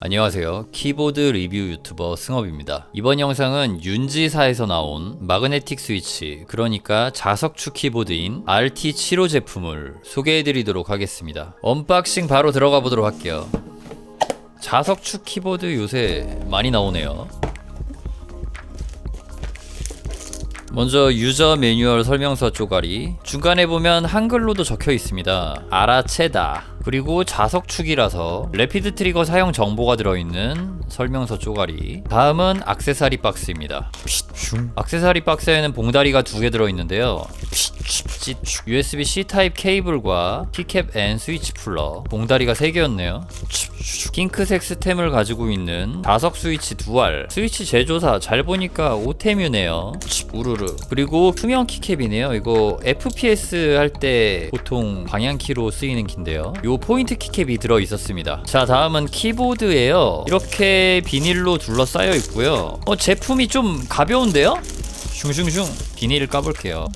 안녕하세요. 키보드 리뷰 유튜버 승업입니다. 이번 영상은 윤지사에서 나온 마그네틱 스위치, 그러니까 자석축 키보드인 RT75 제품을 소개해드리도록 하겠습니다. 언박싱 바로 들어가 보도록 할게요. 자석축 키보드 요새 많이 나오네요. 먼저 유저 매뉴얼 설명서 쪼가리, 중간에 보면 한글로도 적혀 있습니다. 아라체다. 그리고 자석축이라서 래피드 트리거 사용 정보가 들어있는 설명서 쪼가리. 다음은 액세서리 박스입니다. 액세서리 박스에는 봉다리가 2개 들어있는데요. USB-C 타입 케이블과 키캡 앤 스위치 풀러, 봉다리가 3개였네요. 핑크색 스템을 가지고 있는 자석 스위치 2알, 스위치 제조사 잘 보니까 오테뮤네요. 우르르. 그리고 투명 키캡이네요. 이거 FPS 할 때 보통 방향키로 쓰이는 키인데요. 요 포인트 키캡이 들어 있었습니다. 자, 다음은 키보드예요. 이렇게 비닐로 둘러싸여 있고요. 제품이 좀 가벼운데요? 슝슝슝. 비닐을 까볼게요.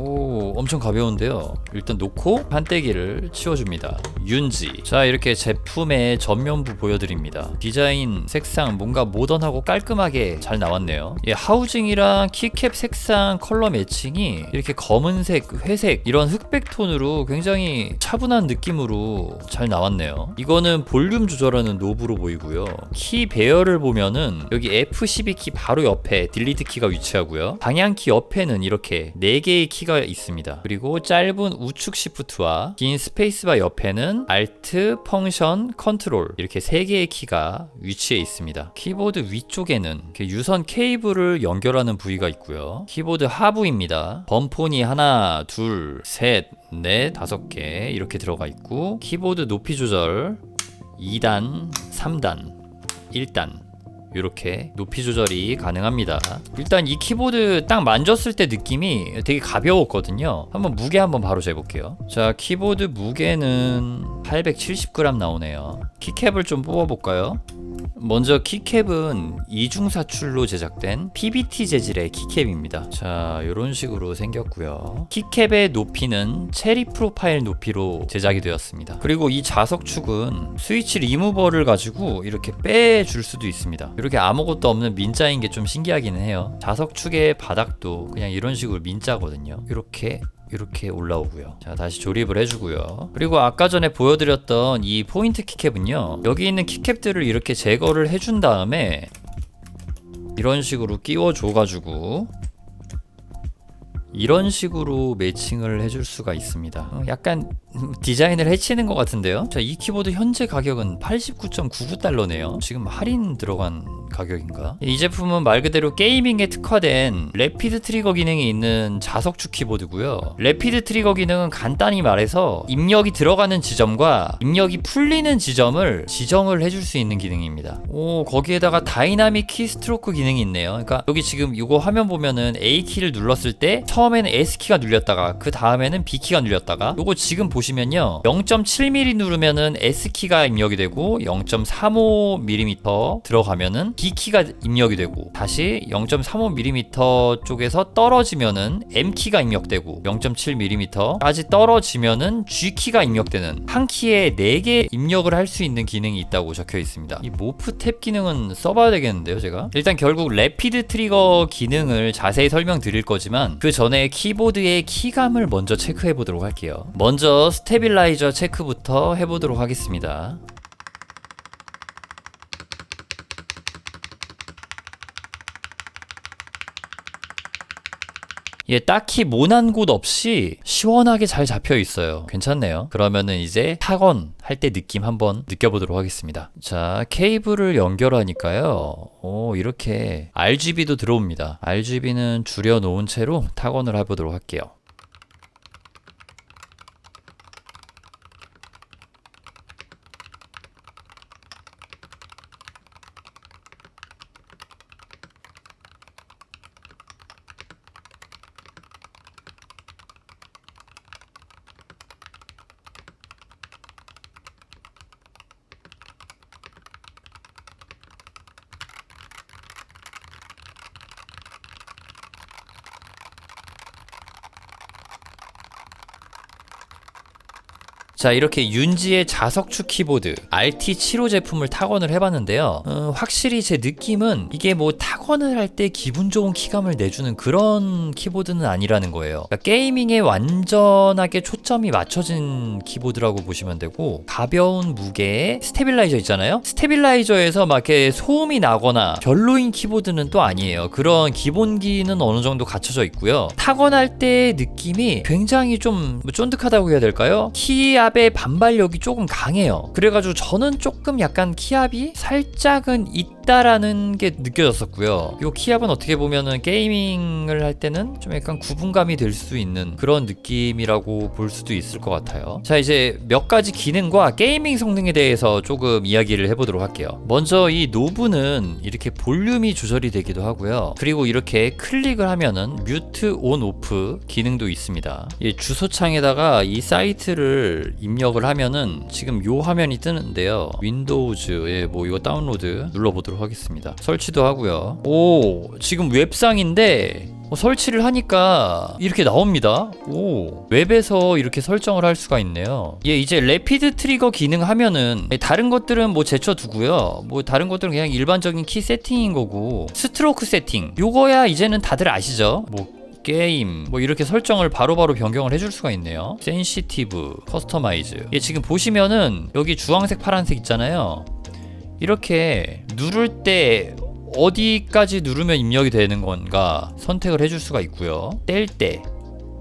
오, 엄청 가벼운데요. 일단 놓고 판때기를 치워줍니다. 윤지. 자, 이렇게 제품의 전면부 보여드립니다. 디자인, 색상 뭔가 모던하고 깔끔하게 잘 나왔네요. 하우징이랑 키캡 색상 컬러 매칭이 이렇게 검은색, 회색 이런 흑백 톤으로 굉장히 차분한 느낌으로 잘 나왔네요. 이거는 볼륨 조절하는 노브로 보이고요. 키 배열을 보면은 여기 F12 키 바로 옆에 딜리트 키가 위치하고요. 방향키 옆에는 이렇게 4개의 키가 있습니다. 그리고 짧은 우측 시프트와 긴 스페이스바 옆에는 Alt, 펑션, 컨트롤 이렇게 3개의 키가 위치해 있습니다. 키보드 위쪽에는 유선 케이블을 연결하는 부위가 있고요. 키보드 하부입니다. 범폰이 하나, 둘, 셋, 넷, 5개 이렇게 들어가 있고, 키보드 높이 조절 2단, 3단, 1단 이렇게 높이 조절이 가능합니다. 일단 이 키보드 딱 만졌을 때 느낌이 되게 가벼웠거든요. 한번 무게 한번 바로 재볼게요. 자, 키보드 무게는 870g 나오네요. 키캡을 좀 뽑아볼까요? 먼저 키캡은 이중사출로 제작된 PBT 재질의 키캡입니다. 자, 이런 식으로 생겼고요. 키캡의 높이는 체리 프로파일 높이로 제작이 되었습니다. 그리고 이 자석축은 스위치 리무버를 가지고 이렇게 빼줄 수도 있습니다. 이렇게 아무것도 없는 민자인 게 좀 신기하기는 해요. 자석축의 바닥도 그냥 이런 식으로 민자거든요. 이렇게 올라오고요. 자, 다시 조립을 해주고요. 그리고 아까 전에 보여드렸던 이 포인트 키캡은요, 여기 있는 키캡들을 이렇게 제거를 해준 다음에 이런 식으로 끼워줘가지고 이런 식으로 매칭을 해줄 수가 있습니다. 약간 디자인을 해치는 것 같은데요. 자, 이 키보드 현재 가격은 89.99달러네요. 지금 할인 들어간 가격인가? 이 제품은 말 그대로 게이밍에 특화된 래피드 트리거 기능이 있는 자석축 키보드고요. 래피드 트리거 기능은 간단히 말해서 입력이 들어가는 지점과 입력이 풀리는 지점을 지정을 해줄 수 있는 기능입니다. 오, 거기에다가 다이나믹 키스트로크 기능이 있네요. 그러니까 여기 지금 이거 화면 보면은 A키를 눌렀을 때 처음에는 S키가 눌렸다가 그 다음에는 B키가 눌렸다가, 요거 지금 보시면요, 0.7mm 누르면은 S키가 입력이 되고 0.35mm 들어가면은 B키가 입력이 되고, 다시 0.35mm 쪽에서 떨어지면은 M키가 입력되고 0.7mm까지 떨어지면은 G키가 입력되는, 한 키에 4개 입력을 할 수 있는 기능이 있다고 적혀 있습니다. 이 모프 탭 기능은 써봐야 되겠는데요, 제가? 일단 결국 래피드 트리거 기능을 자세히 설명드릴 거지만 그 전에 키보드의 키감을 먼저 체크해 보도록 할게요. 먼저 스테빌라이저 체크부터 해보도록 하겠습니다. 딱히 모난 곳 없이 시원하게 잘 잡혀 있어요. 괜찮네요. 그러면은 이제 타건 할 때 느낌 한번 느껴보도록 하겠습니다. 자, 케이블을 연결하니까요, 이렇게 RGB도 들어옵니다. RGB는 줄여놓은 채로 타건을 해보도록 할게요. 자, 이렇게 윤지의 자석축 키보드 RT75 제품을 타건을 해봤는데요. 확실히 제 느낌은 이게 뭐 타건을 할 때 기분 좋은 키감을 내주는 그런 키보드는 아니라는 거예요. 그러니까 게이밍에 완전하게 초점이 맞춰진 키보드라고 보시면 되고, 가벼운 무게에 스테빌라이저 있잖아요. 스테빌라이저에서 막 이렇게 소음이 나거나 별로인 키보드는 또 아니에요. 그런 기본기는 어느 정도 갖춰져 있고요. 타건할 때 느낌이 굉장히 좀 쫀득하다고 해야 될까요? 키압의 반발력이 조금 강해요. 그래가지고 저는 조금 약간 키압이 살짝은 있다라는 게 느껴졌었고요. 요 키압은 어떻게 보면은 게이밍을 할 때는 좀 약간 구분감이 될 수 있는 그런 느낌이라고 볼 수도 있을 것 같아요. 자, 이제 몇 가지 기능과 게이밍 성능에 대해서 조금 이야기를 해보도록 할게요. 먼저 이 노브는 이렇게 볼륨이 조절이 되기도 하고요. 그리고 이렇게 클릭을 하면은 뮤트 온 오프 기능도 있습니다. 이 주소창에다가 이 사이트를 입력을 하면은 지금 요 화면이 뜨는데요. 윈도우즈에 뭐 이거 다운로드 눌러보도록 하겠습니다. 설치도 하고요. 오, 지금 웹상인데 설치를 하니까 이렇게 나옵니다. 오, 웹에서 이렇게 설정을 할 수가 있네요. 예, 이제 래피드 트리거 기능 하면은 다른 것들은 뭐 제쳐두고요. 뭐 다른 것들은 그냥 일반적인 키 세팅인 거고, 스트로크 세팅 요거야 이제는 다들 아시죠? 뭐 게임 뭐 이렇게 설정을 바로바로 변경을 해줄 수가 있네요. 센시티브, 커스터마이즈. 예, 지금 보시면은 여기 주황색 파란색 있잖아요. 이렇게 누를 때 어디까지 누르면 입력이 되는 건가 선택을 해줄 수가 있고요.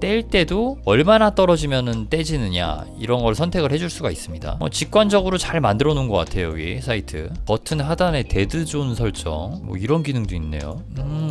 뗄 때도 얼마나 떨어지면은 떼지느냐 이런 걸 선택을 해줄 수가 있습니다. 직관적으로 잘 만들어 놓은 것 같아요. 여기 사이트 버튼 하단에 데드존 설정 뭐 이런 기능도 있네요.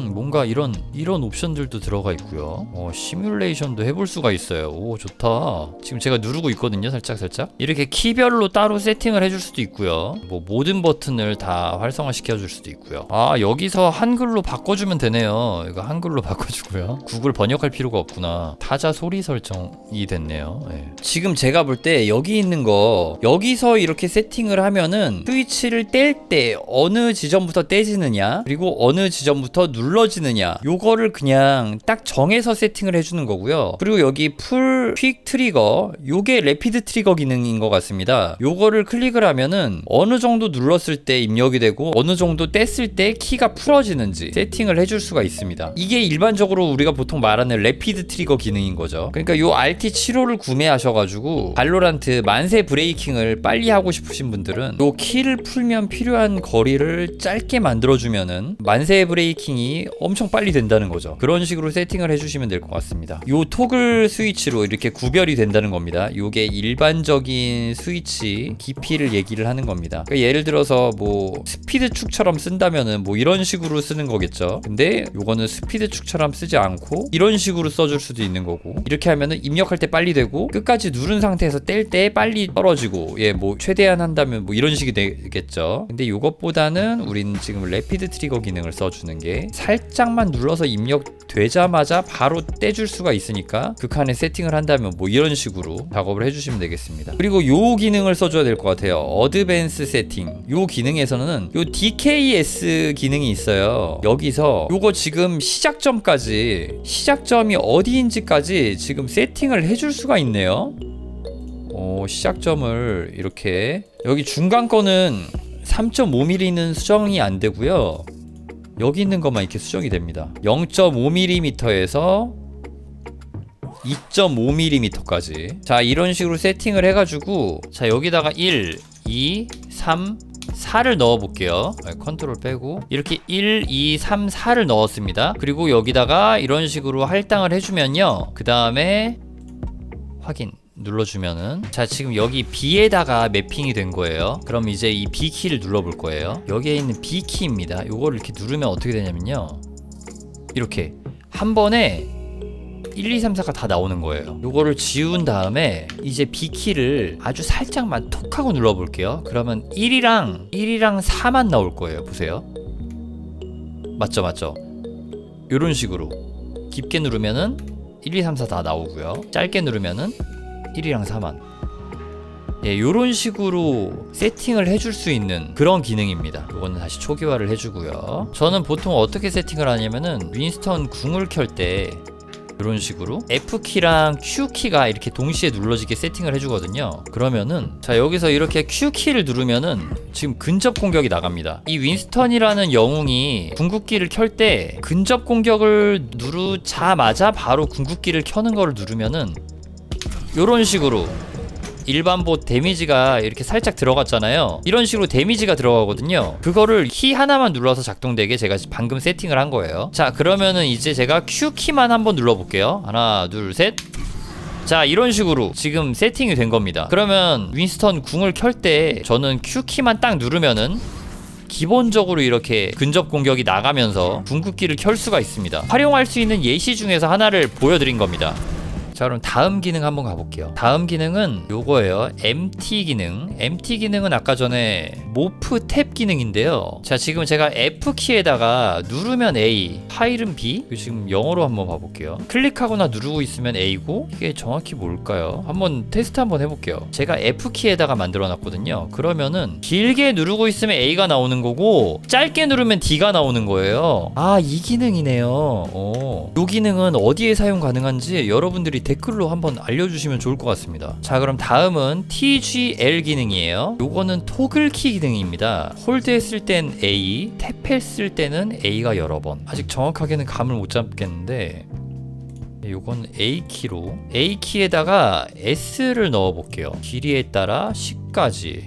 뭔가 이런 옵션들도 들어가 있고요. 시뮬레이션도 해볼 수가 있어요. 오, 좋다. 지금 제가 누르고 있거든요. 살짝 이렇게 키별로 따로 세팅을 해줄 수도 있고요. 뭐 모든 버튼을 다 활성화 시켜줄 수도 있고요. 아, 여기서 한글로 바꿔주면 되네요. 이거 한글로 바꿔주고요. 구글 번역할 필요가 없구나. 타자 소리 설정이 됐네요. 네. 지금 제가 볼 때 여기 있는 거 여기서 이렇게 세팅을 하면은 스위치를 뗄 때 어느 지점부터 떼지느냐 그리고 어느 지점부터 눌러지느냐 요거를 그냥 딱 정해서 세팅을 해주는 거고요. 그리고 여기 풀 퀵 트리거 요게 래피드 트리거 기능인 것 같습니다. 요거를 클릭을 하면은 어느 정도 눌렀을 때 입력이 되고 어느 정도 뗐을 때 키가 풀어지는지 세팅을 해줄 수가 있습니다. 이게 일반적으로 우리가 보통 말하는 래피드 트리거 기능인 거죠. 그러니까 요 RT75를 구매하셔가지고 발로란트 만세 브레이킹을 빨리 하고 싶으신 분들은 요 키를 풀면 필요한 거리를 짧게 만들어주면은 만세 브레이킹이 엄청 빨리 된다는 거죠. 그런 식으로 세팅을 해주시면 될 것 같습니다. 요 토글 스위치로 이렇게 구별이 된다는 겁니다. 요게 일반적인 스위치 깊이를 얘기를 하는 겁니다. 그러니까 예를 들어서 뭐 스피드 축처럼 쓴다면은 뭐 이런 식으로 쓰는 거겠죠. 근데 요거는 스피드 축처럼 쓰지 않고 이런 식으로 써줄 수도 있는 거고, 이렇게 하면은 입력할 때 빨리 되고 끝까지 누른 상태에서 뗄 때 빨리 떨어지고, 예, 뭐 최대한 한다면 뭐 이런 식이 되겠죠. 근데 이것보다는 우린 지금 래피드 트리거 기능을 써주는 게 살짝만 눌러서 입력되자마자 바로 떼줄 수가 있으니까 극한에 세팅을 한다면 뭐 이런 식으로 작업을 해주시면 되겠습니다. 그리고 요 기능을 써줘야 될 것 같아요. 어드밴스 세팅. 요 기능에서는 요 DKS 기능이 있어요. 여기서 요거 지금 시작점이 어디인지까지 지금 세팅을 해줄 수가 있네요. 시작점을 이렇게, 여기 중간 거는 3.5mm는 수정이 안 되고요. 여기 있는 것만 이렇게 수정이 됩니다. 0.5mm에서 2.5mm까지. 자, 이런 식으로 세팅을 해가지고, 자, 여기다가 1, 2, 3, 4를 넣어 볼게요. 컨트롤 빼고 이렇게 1, 2, 3, 4를 넣었습니다. 그리고 여기다가 이런 식으로 할당을 해주면요, 그 다음에 확인 눌러주면은, 자, 지금 여기 B에다가 매핑이 된 거예요. 그럼 이제 이 B키를 눌러볼 거예요. 여기에 있는 B키입니다. 요거를 이렇게 누르면 어떻게 되냐면요, 이렇게 한 번에 1, 2, 3, 4가 다 나오는 거예요. 요거를 지운 다음에 이제 B키를 아주 살짝만 톡 하고 눌러볼게요. 그러면 1이랑 4만 나올 거예요. 보세요. 맞죠? 요런 식으로 깊게 누르면은 1, 2, 3, 4 다 나오고요. 짧게 누르면은 1이랑 4만. 예, 요런 식으로 세팅을 해줄 수 있는 그런 기능입니다. 요거는 다시 초기화를 해주고요. 저는 보통 어떻게 세팅을 하냐면은 윈스턴 궁을 켤 때 이런 식으로 F키랑 Q키가 이렇게 동시에 눌러지게 세팅을 해주거든요. 그러면은 자 여기서 이렇게 Q키를 누르면은 지금 근접 공격이 나갑니다. 이 윈스턴이라는 영웅이 궁극기를 켤 때 근접 공격을 누르자마자 바로 궁극기를 켜는 거를 누르면은 이런 식으로 일반 봇 데미지가 이렇게 살짝 들어갔잖아요. 이런 식으로 데미지가 들어가거든요. 그거를 키 하나만 눌러서 작동되게 제가 방금 세팅을 한 거예요. 자 그러면은 이제 제가 Q키만 한번 눌러볼게요. 하나 둘 셋. 자 이런 식으로 지금 세팅이 된 겁니다. 그러면 윈스턴 궁을 켤 때 저는 Q키만 딱 누르면은 기본적으로 이렇게 근접 공격이 나가면서 궁극기를 켤 수가 있습니다. 활용할 수 있는 예시 중에서 하나를 보여드린 겁니다. 자 그럼 다음 기능 한번 가볼게요. 다음 기능은 요거예요. MT 기능. MT 기능은 아까 전에 모프 탭 기능인데요. 자 지금 제가 F키에다가 누르면 A, 파일은 B. 지금 영어로 한번 봐볼게요. 클릭하거나 누르고 있으면 A고 이게 정확히 뭘까요? 한번 테스트 한번 해볼게요. 제가 F키에다가 만들어놨거든요. 그러면은 길게 누르고 있으면 A가 나오는 거고 짧게 누르면 D가 나오는 거예요. 아 이 기능이네요. 요 기능은 어디에 사용 가능한지 여러분들이 댓글로 한번 알려주시면 좋을 것 같습니다. 자 그럼 다음은 TGL 기능이에요. 요거는 토글키 기능입니다. 홀드했을 땐 A, 탭했을 때는 A가 여러 번. 아직 정확하게는 감을 못 잡겠는데 요건 A키로 A키에다가 S를 넣어 볼게요. 길이에 따라 10까지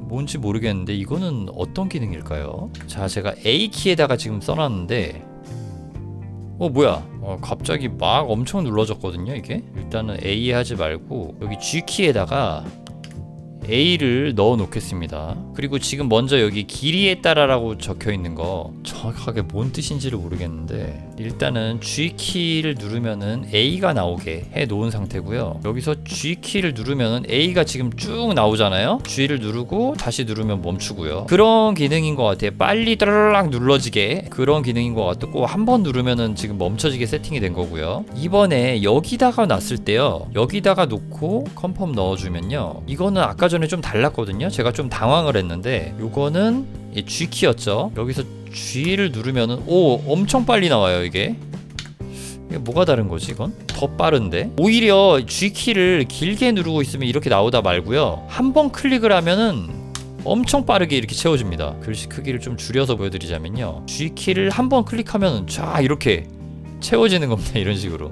뭔지 모르겠는데 이거는 어떤 기능일까요? 자 제가 A키에다가 지금 써놨는데 뭐야 갑자기 막 엄청 눌러졌거든요. 이게 일단은 A 하지 말고 여기 G키에다가 A를 넣어 놓겠습니다. 그리고 지금 먼저 여기 길이에 따라라고 적혀 있는 거 정확하게 뭔 뜻인지를 모르겠는데 일단은 G키를 누르면은 A가 나오게 해 놓은 상태고요. 여기서 G키를 누르면은 A가 지금 쭉 나오잖아요. G를 누르고 다시 누르면 멈추고요. 그런 기능인 것 같아요. 빨리 따라락 눌러지게 그런 기능인 것 같고 한 번 누르면은 지금 멈춰지게 세팅이 된 거고요. 이번에 여기다가 놨을 때요. 여기다가 놓고 컨펌 넣어주면요. 이거는 아까 전에 좀 달랐거든요. 제가 좀 당황을 했는데 요거는 G키였죠. 여기서 G를 누르면은 엄청 빨리 나와요. 이게 뭐가 다른 거지 이건? 더 빠른데? 오히려 G키를 길게 누르고 있으면 이렇게 나오다 말고요. 한 번 클릭을 하면은 엄청 빠르게 이렇게 채워집니다. 글씨 크기를 좀 줄여서 보여드리자면요. G키를 한 번 클릭하면 쫙 이렇게 채워지는 겁니다. 이런 식으로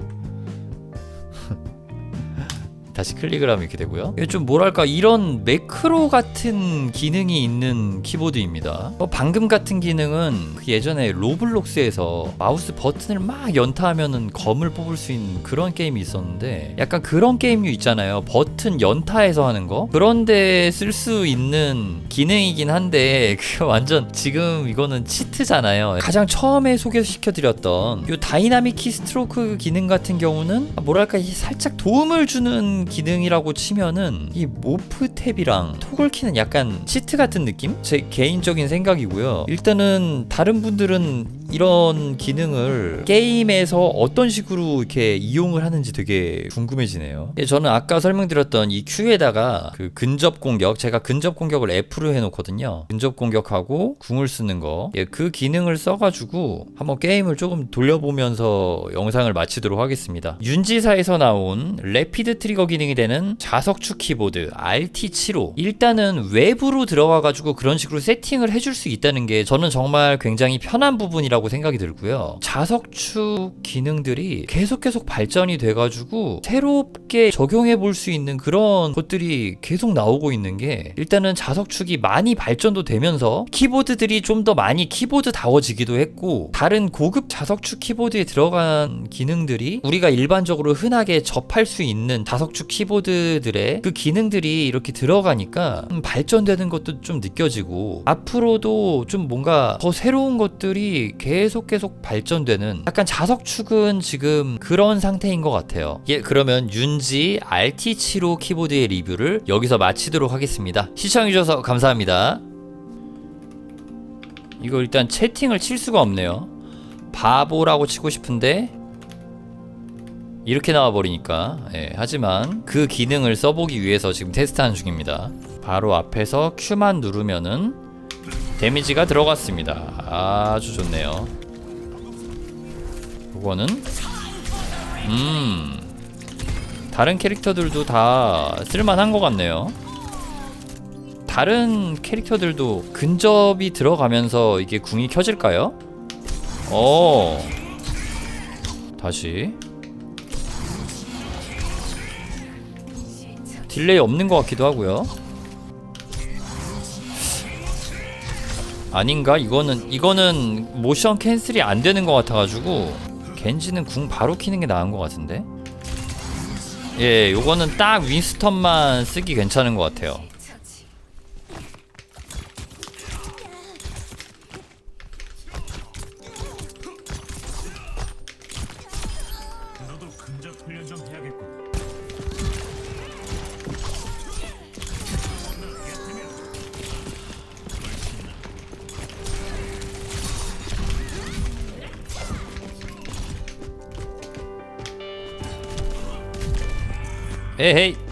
다시 클릭을 하면 이렇게 되고요. 이게 좀 뭐랄까 이런 매크로 같은 기능이 있는 키보드입니다. 방금 같은 기능은 예전에 로블록스에서 마우스 버튼을 막 연타하면은 검을 뽑을 수 있는 그런 게임이 있었는데 약간 그런 게임류 있잖아요. 버튼 연타해서 하는 거 그런데 쓸 수 있는 기능이긴 한데 그게 완전 지금 이거는 치트잖아요. 가장 처음에 소개시켜드렸던 이 다이나믹 키스트로크 기능 같은 경우는 뭐랄까 살짝 도움을 주는 기능이라고 치면은 이 모프 탭이랑 토글키는 약간 치트 같은 느낌? 제 개인적인 생각이고요. 일단은 다른 분들은 이런 기능을 게임에서 어떤 식으로 이렇게 이용을 하는지 되게 궁금해지네요. 저는 아까 설명드렸던 이 Q에다가 그 근접 공격, 제가 근접 공격을 F로 해놓거든요. 근접 공격하고 궁을 쓰는 거, 그 기능을 써가지고 한번 게임을 조금 돌려보면서 영상을 마치도록 하겠습니다. 윤지사에서 나온 래피드 트리거 기능이 되는 자석축 키보드 RT75 일단은 외부로 들어가가지고 그런 식으로 세팅을 해줄 수 있다는 게 저는 정말 굉장히 편한 부분이라고 생각이 들고요. 자석축 기능들이 계속 발전이 돼가지고 새롭게 적용해 볼 수 있는 그런 것들이 계속 나오고 있는 게 일단은 자석축이 많이 발전도 되면서 키보드들이 좀 더 많이 키보드다워지기도 했고 다른 고급 자석축 키보드에 들어간 기능들이 우리가 일반적으로 흔하게 접할 수 있는 자석축 키보드들의 그 기능들이 이렇게 들어가니까 발전되는 것도 좀 느껴지고 앞으로도 좀 뭔가 더 새로운 것들이 계속 발전되는 약간 자석축은 지금 그런 상태인 것 같아요. 그러면 윤지 RT75 키보드의 리뷰를 여기서 마치도록 하겠습니다. 시청해주셔서 감사합니다. 이거 일단 채팅을 칠 수가 없네요. 바보라고 치고 싶은데 이렇게 나와버리니까 하지만 그 기능을 써보기 위해서 지금 테스트하는 중입니다. 바로 앞에서 Q만 누르면은 데미지가 들어갔습니다. 아주 좋네요. 이거는 다른 캐릭터들도 다 쓸만한 것 같네요. 다른 캐릭터들도 근접이 들어가면서 이게 궁이 켜질까요? 다시 딜레이 없는 것 같기도 하고요. 아닌가? 이거는 모션 캔슬이 안 되는 것 같아가지고 겐지는 궁 바로 키는 게 나은 것 같은데. 예, 요거는 딱 윈스턴만 쓰기 괜찮은 것 같아요. 에헤이.